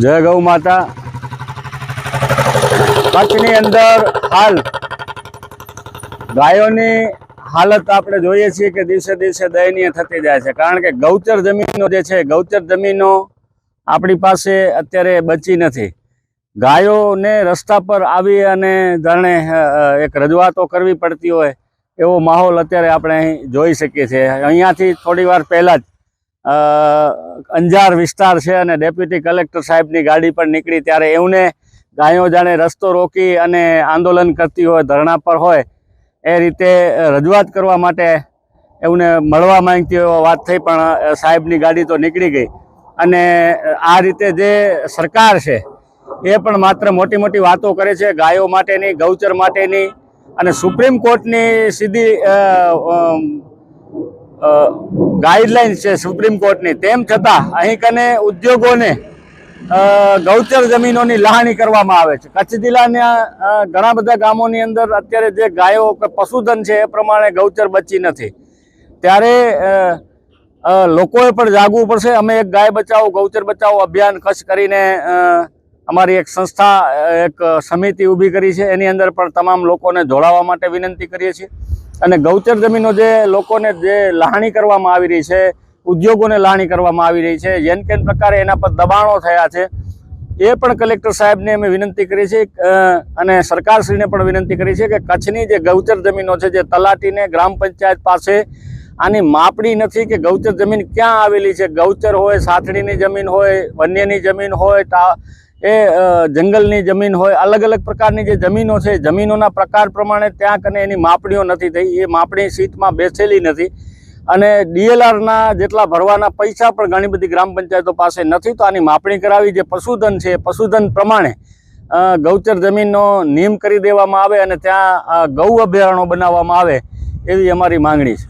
જય ગૌ માતા। કચ્છની અંદર હાલ ગાયોની હાલત આપણે જોઈએ છીએ કે દિવસે દિવસે દયનીય થતી જાય છે, કારણ કે ગૌચર જમીનો જે છે, ગૌચર જમીનો આપણી પાસે અત્યારે બચી નથી। ગાયોને રસ્તા પર આવી અને જાણે એક રજૂઆતો કરવી પડતી હોય એવો માહોલ અત્યારે આપણે અહીં જોઈ શકીએ છીએ। અહીંયાથી થોડી વાર પહેલાં જ અંજાર વિસ્તાર છે અને ડેપ્યુટી કલેક્ટર સાહેબની ગાડી પણ નીકળી, ત્યારે એમને ગાયો જાણે રસ્તો રોકી અને આંદોલન કરતી હોય, ધરણા પર હોય એ રીતે રજૂઆત કરવા માટે એમને મળવા માંગતી હોય વાત થઈ, પણ સાહેબની ગાડી તો નીકળી ગઈ। અને આ રીતે જે સરકાર છે એ પણ માત્ર મોટી મોટી વાતો કરે છે ગાયો માટેની, ગૌચર માટેની, અને સુપ્રીમ કોર્ટની સીધી ગાઈડલાઇન્સ છે સુપ્રીમ કોર્ટની, તેમ છતાં અહીં કને ઉદ્યોગોને ગૌચર જમીનોની લહાણી કરવામાં આવે છે। કચ્છ જિલ્લાના ઘણા બધા ગામોની અંદર અત્યારે જે ગાયો પશુધન છે એ પ્રમાણે ગૌચર બચી નથી, ત્યારે લોકોએ પણ જાગવું પડશે। અમે એક ગાય બચાવો ગૌચર બચાવો અભિયાન કચ્છ કરીને અમારી એક સંસ્થા, એક સમિતિ ઊભી કરી છે, એની અંદર પણ તમામ લોકોને જોડાવા માટે વિનંતી કરીએ છીએ। અને ગૌચર જમીનો જે લોકોને જે લહાણી કરવામાં આવી રહી છે, ઉદ્યોગોને લહાણી કરવામાં આવી રહી છે, જેન કેન પ્રકારે એના પર દબાણો થયા છે, એ પણ કલેક્ટર સાહેબને અમે વિનંતી કરી છે અને સરકારશ્રીને પણ વિનંતી કરી છે કે કચ્છની જે ગૌચર જમીનો છે, જે તલાટીને ગ્રામ પંચાયત પાસે આની માપણી નથી કે ગૌચર જમીન ક્યાં આવેલી છે। ગૌચર હોય, સાથળીની જમીન હોય, વન્યની જમીન હોય, એ જંગલની જમીન હોય, અલગ અલગ પ્રકારની જે જમીનો છે, જમીનોના પ્રકાર પ્રમાણે ત્યાં કને એની માપણીઓ નથી થઈ, એ માપણી સીટમાં બેસેલી નથી, અને ડીએલઆરના જેટલા ભરવાના પૈસા પણ ઘણી બધી ગ્રામ પંચાયતો પાસે નથી। તો આની માપણી કરાવી જે પશુધન છે, પશુધન પ્રમાણે ગૌચર જમીનનો નિયમ કરી દેવામાં આવે અને ત્યાં ગૌ અભયારણ્યો બનાવવામાં આવે એવી અમારી માંગણી છે।